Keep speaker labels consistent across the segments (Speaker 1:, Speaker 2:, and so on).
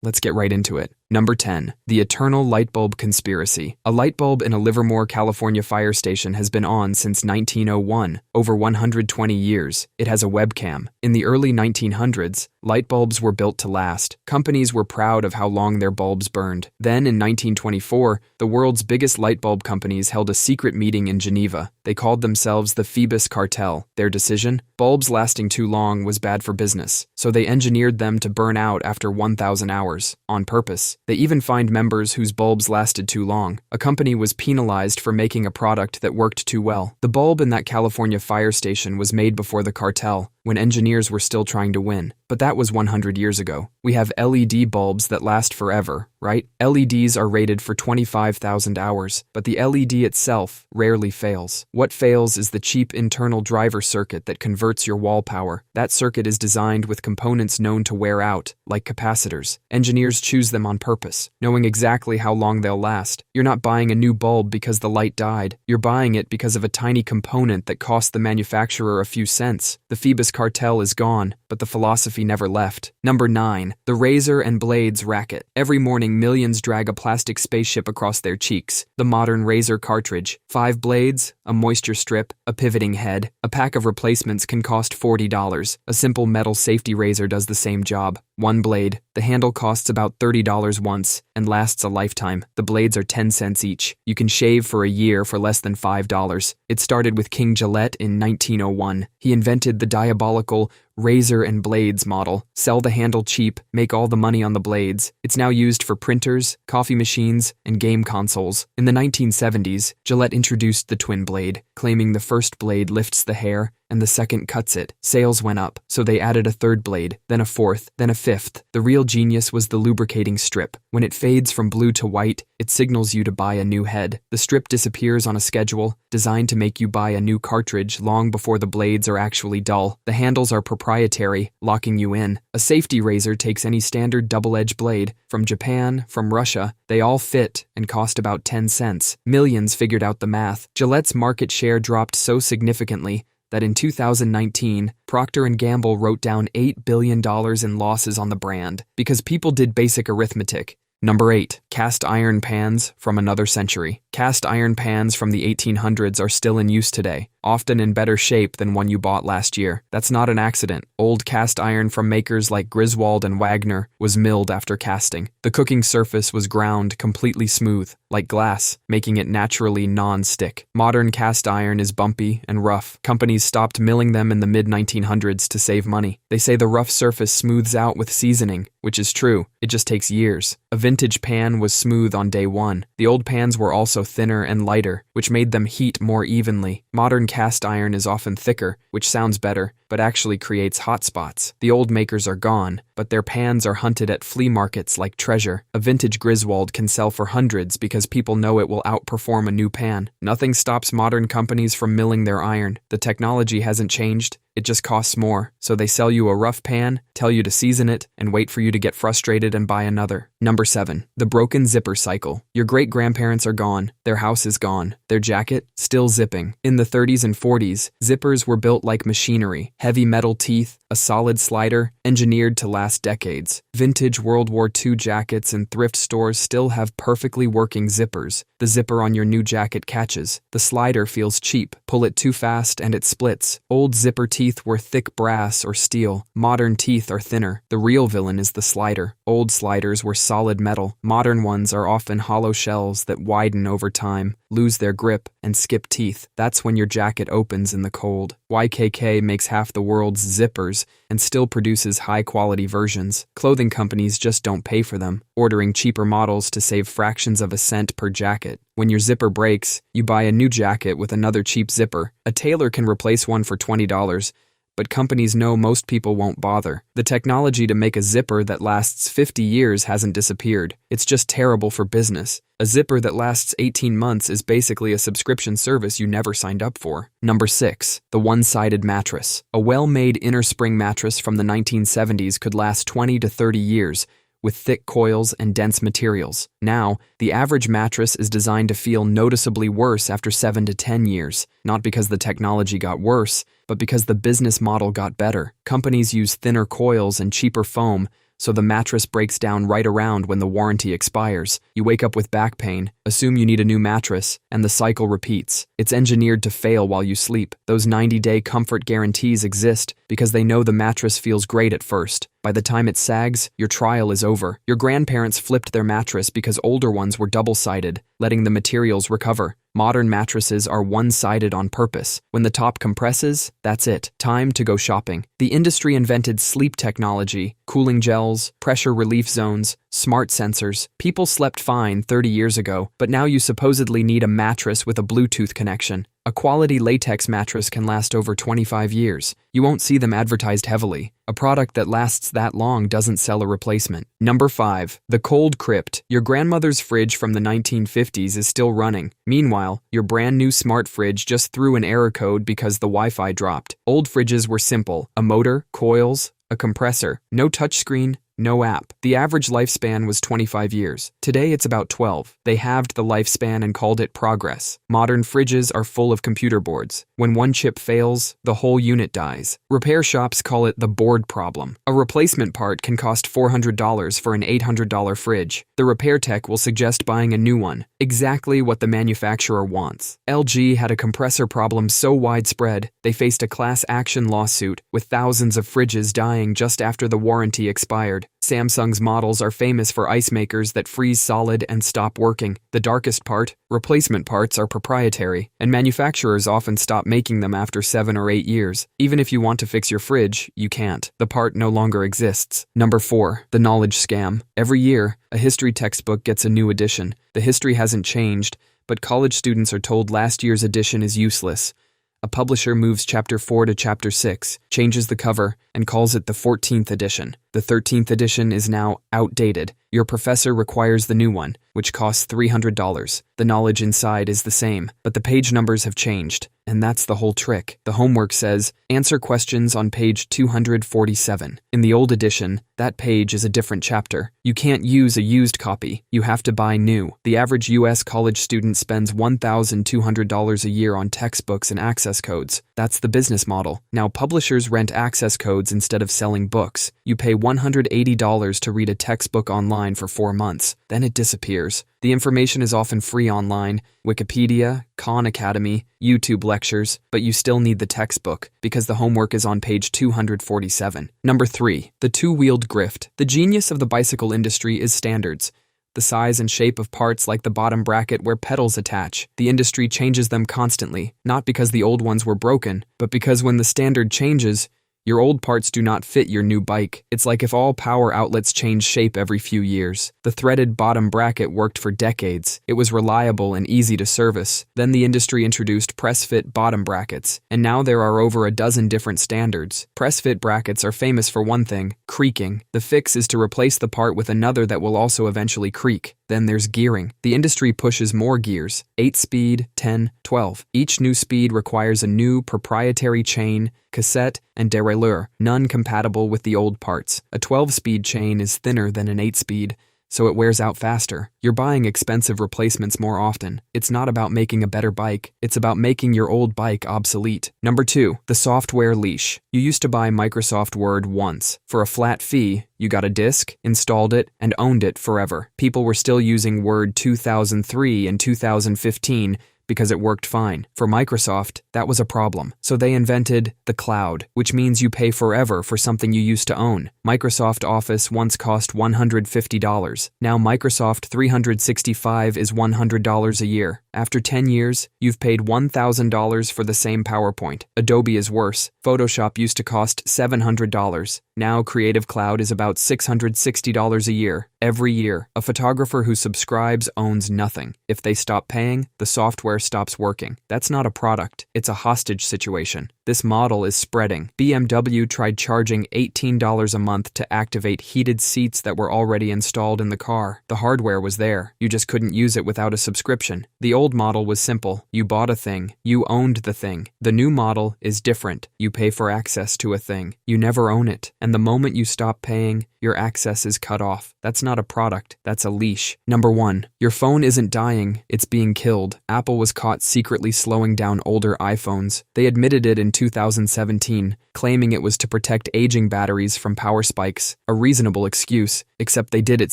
Speaker 1: Let's get right into it. Number 10. The Eternal Lightbulb Conspiracy. A light bulb in a Livermore, California fire station has been on since 1901, over 120 years. It has a webcam. In the early 1900s, light bulbs were built to last. Companies were proud of how long their bulbs burned. Then, in 1924, the world's biggest light bulb companies held a secret meeting in Geneva. They called themselves the Phoebus Cartel. Their decision? Bulbs lasting too long was bad for business, so they engineered them to burn out after 1,000 hours, on purpose. They even fined members whose bulbs lasted too long. A company was penalized for making a product that worked too well. The bulb in that California fire station was made before the cartel, when engineers were still trying to win. But that was 100 years ago. We have LED bulbs that last forever, right? LEDs are rated for 25,000 hours, but the LED itself rarely fails. What fails is the cheap internal driver circuit that converts your wall power. That circuit is designed with components known to wear out, like capacitors. Engineers choose them on purpose, knowing exactly how long they'll last. You're not buying a new bulb because the light died. You're buying it because of a tiny component that cost the manufacturer a few cents. The Phoebus Cartel is gone, but the philosophy never left. Number 9. The Razor and Blades Racket. Every morning, millions drag a plastic spaceship across their cheeks. The modern razor cartridge. 5 blades, a moisture strip, a pivoting head. A pack of replacements can cost $40. A simple metal safety razor does the same job. 1 blade. The handle costs about $30 once and lasts a lifetime. The blades are 10 cents each. You can shave for a year for less than $5. It started with King Gillette in 1901. He invented the diabolical razor and blades model. Sell the handle cheap, make all the money on the blades. It's now used for printers, coffee machines, and game consoles. In the 1970s, Gillette introduced the twin blade, claiming the first blade lifts the hair and the second cuts it. Sales went up, so they added a third blade, then a fourth, then a fifth. The real genius was the lubricating strip. When it fades from blue to white, it signals you to buy a new head. The strip disappears on a schedule, designed to make you buy a new cartridge long before the blades are actually dull. The handles are proprietary, locking you in. A safety razor takes any standard double-edged blade, from Japan, from Russia. They all fit and cost about 10 cents. Millions figured out the math. Gillette's market share dropped so significantly that in 2019, Procter & Gamble wrote down $8 billion in losses on the brand because people did basic arithmetic. Number 8. Cast iron pans from another century. Cast iron pans from the 1800s are still in use today, often in better shape than one you bought last year. That's not an accident. Old cast iron from makers like Griswold and Wagner was milled after casting. The cooking surface was ground completely smooth, like glass, making it naturally non-stick. Modern cast iron is bumpy and rough. Companies stopped milling them in the mid-1900s to save money. They say the rough surface smooths out with seasoning, which is true. It just takes years. A vintage pan was smooth on day one. The old pans were also thinner and lighter, which made them heat more evenly. Modern cast iron is often thicker, which sounds better, but actually creates hot spots. The old makers are gone, but their pans are hunted at flea markets like treasure. A vintage Griswold can sell for hundreds because people know it will outperform a new pan. Nothing stops modern companies from milling their iron. The technology hasn't changed. It just costs more, so they sell you a rough pan, tell you to season it, and wait for you to get frustrated and buy another. Number 7. The broken zipper cycle. Your great-grandparents are gone. Their house is gone. Their jacket, still zipping. In the 30s and 40s, zippers were built like machinery. Heavy metal teeth, a solid slider, engineered to last decades. Vintage World War II jackets in thrift stores still have perfectly working zippers. The zipper on your new jacket catches. The slider feels cheap. Pull it too fast and it splits. Old zipper teeth were thick brass or steel. Modern teeth are thinner. The real villain is the slider. Old sliders were solid metal. Modern ones are often hollow shells that widen over time, lose their grip, and skip teeth. That's when your jacket opens in the cold. YKK makes half the world's zippers and still produces high-quality versions. Clothing companies just don't pay for them, ordering cheaper models to save fractions of a cent per jacket. When your zipper breaks, you buy a new jacket with another cheap zipper. A tailor can replace one for $20, but companies know most people won't bother. The technology to make a zipper that lasts 50 years hasn't disappeared. It's just terrible for business. A zipper that lasts 18 months is basically a subscription service you never signed up for. Number 6. The One-Sided Mattress. A well-made inner spring mattress from the 1970s could last 20 to 30 years, with thick coils and dense materials. Now, the average mattress is designed to feel noticeably worse after 7 to 10 years, not because the technology got worse, but because the business model got better. Companies use thinner coils and cheaper foam, so the mattress breaks down right around when the warranty expires. You wake up with back pain, assume you need a new mattress, and the cycle repeats. It's engineered to fail while you sleep. Those 90-day comfort guarantees exist because they know the mattress feels great at first. By the time it sags, your trial is over. Your grandparents flipped their mattress because older ones were double-sided, letting the materials recover. Modern mattresses are one-sided on purpose. When the top compresses, that's it. Time to go shopping. The industry invented sleep technology, cooling gels, pressure relief zones, smart sensors. People slept fine 30 years ago, but now you supposedly need a mattress with a Bluetooth connection. A quality latex mattress can last over 25 years. You won't see them advertised heavily. A product that lasts that long doesn't sell a replacement. Number 5. The Cold Crypt. Your grandmother's fridge from the 1950s is still running. Meanwhile, your brand new smart fridge just threw an error code because the Wi-Fi dropped. Old fridges were simple: a motor, coils, a compressor, no touchscreen, no app. The average lifespan was 25 years. Today it's about 12. They halved the lifespan and called it progress. Modern fridges are full of computer boards. When one chip fails, the whole unit dies. Repair shops call it the board problem. A replacement part can cost $400 for an $800 fridge. The repair tech will suggest buying a new one, exactly what the manufacturer wants. LG had a compressor problem so widespread, they faced a class action lawsuit, with thousands of fridges dying just after the warranty expired. Samsung's models are famous for ice makers that freeze solid and stop working. The darkest part, replacement parts, are proprietary, and manufacturers often stop making them after 7 or 8 years. Even if you want to fix your fridge, you can't. The part no longer exists. Number 4. The knowledge scam. Every year, a history textbook gets a new edition. The history hasn't changed, but college students are told last year's edition is useless. A publisher moves Chapter 4 to Chapter 6, changes the cover, and calls it the 14th edition. The 13th edition is now outdated. Your professor requires the new one, which costs $300. The knowledge inside is the same, but the page numbers have changed, and that's the whole trick. The homework says, answer questions on page 247. In the old edition, that page is a different chapter. You can't use a used copy. You have to buy new. The average U.S. college student spends $1,200 a year on textbooks and access codes. That's the business model. Now publishers rent access codes instead of selling books. You pay $180 to read a textbook online for 4 months. Then it disappears. The information is often free online, Wikipedia, Khan Academy, YouTube lectures, but you still need the textbook because the homework is on page 247. Number 3. The Two-Wheeled Grift. The genius of the bicycle industry is standards. The size and shape of parts like the bottom bracket where pedals attach. The industry changes them constantly, not because the old ones were broken, but because when the standard changes, your old parts do not fit your new bike. It's like if all power outlets change shape every few years. The threaded bottom bracket worked for decades. It was reliable and easy to service. Then the industry introduced press-fit bottom brackets, and now there are over a dozen different standards. Press-fit brackets are famous for one thing: creaking. The fix is to replace the part with another that will also eventually creak. Then there's gearing. The industry pushes more gears: 8-speed, 10, 12. Each new speed requires a new proprietary chain, cassette, and derailleur, none compatible with the old parts. A 12-speed chain is thinner than an 8-speed, so it wears out faster. You're buying expensive replacements more often. It's not about making a better bike, it's about making your old bike obsolete. Number 2. The Software Leash. You used to buy Microsoft Word once. For a flat fee, you got a disk, installed it, and owned it forever. People were still using Word 2003 and 2015 because it worked fine. For Microsoft, that was a problem. So they invented the cloud, which means you pay forever for something you used to own. Microsoft Office once cost $150. Now Microsoft 365 is $100 a year. After 10 years, you've paid $1,000 for the same PowerPoint. Adobe is worse. Photoshop used to cost $700. Now Creative Cloud is about $660 a year. Every year, a photographer who subscribes owns nothing. If they stop paying, the software stops working. That's not a product, it's a hostage situation. This model is spreading. BMW tried charging $18 a month to activate heated seats that were already installed in the car. The hardware was there, you just couldn't use it without a subscription. The old model was simple. You bought a thing, you owned the thing. The new model is different. You pay for access to a thing. You never own it, and the moment you stop paying, your access is cut off. That's not a product, that's a leash. Number 1. Your phone isn't dying, it's being killed. Apple was caught secretly slowing down older iPhones. They admitted it in 2017, claiming it was to protect aging batteries from power spikes. A reasonable excuse, except they did it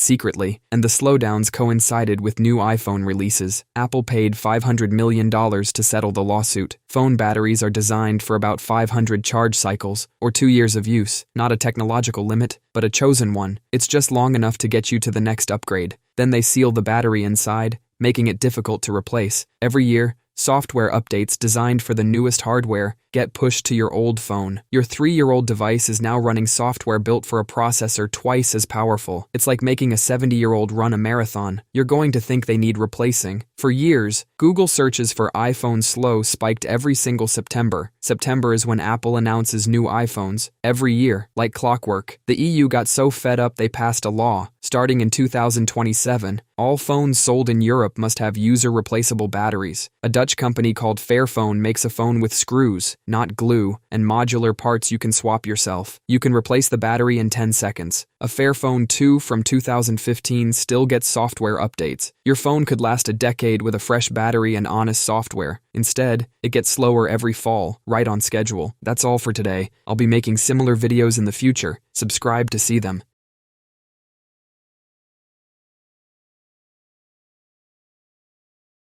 Speaker 1: secretly, and the slowdowns coincided with new iPhone releases. Apple paid $500 million to settle the lawsuit. Phone batteries are designed for about 500 charge cycles, or 2 years of use. Not a technological limit, but a chosen one. It's just long enough to get you to the next upgrade. Then they seal the battery inside, making it difficult to replace. Every year, software updates designed for the newest hardware get pushed to your old phone. Your 3-year-old device is now running software built for a processor twice as powerful. It's like making a 70-year-old run a marathon. You're going to think they need replacing. For years, Google searches for iPhone slow spiked every single September. September is when Apple announces new iPhones. Every year, like clockwork. The EU got so fed up they passed a law. Starting in 2027, all phones sold in Europe must have user-replaceable batteries. A Dutch company called Fairphone makes a phone with screws, not glue, and modular parts you can swap yourself. You can replace the battery in 10 seconds. A Fairphone 2 from 2015 still gets software updates. Your phone could last a decade with a fresh battery and honest software. Instead, it gets slower every fall, right on schedule. That's all for today. I'll be making similar videos in the future. Subscribe to see them.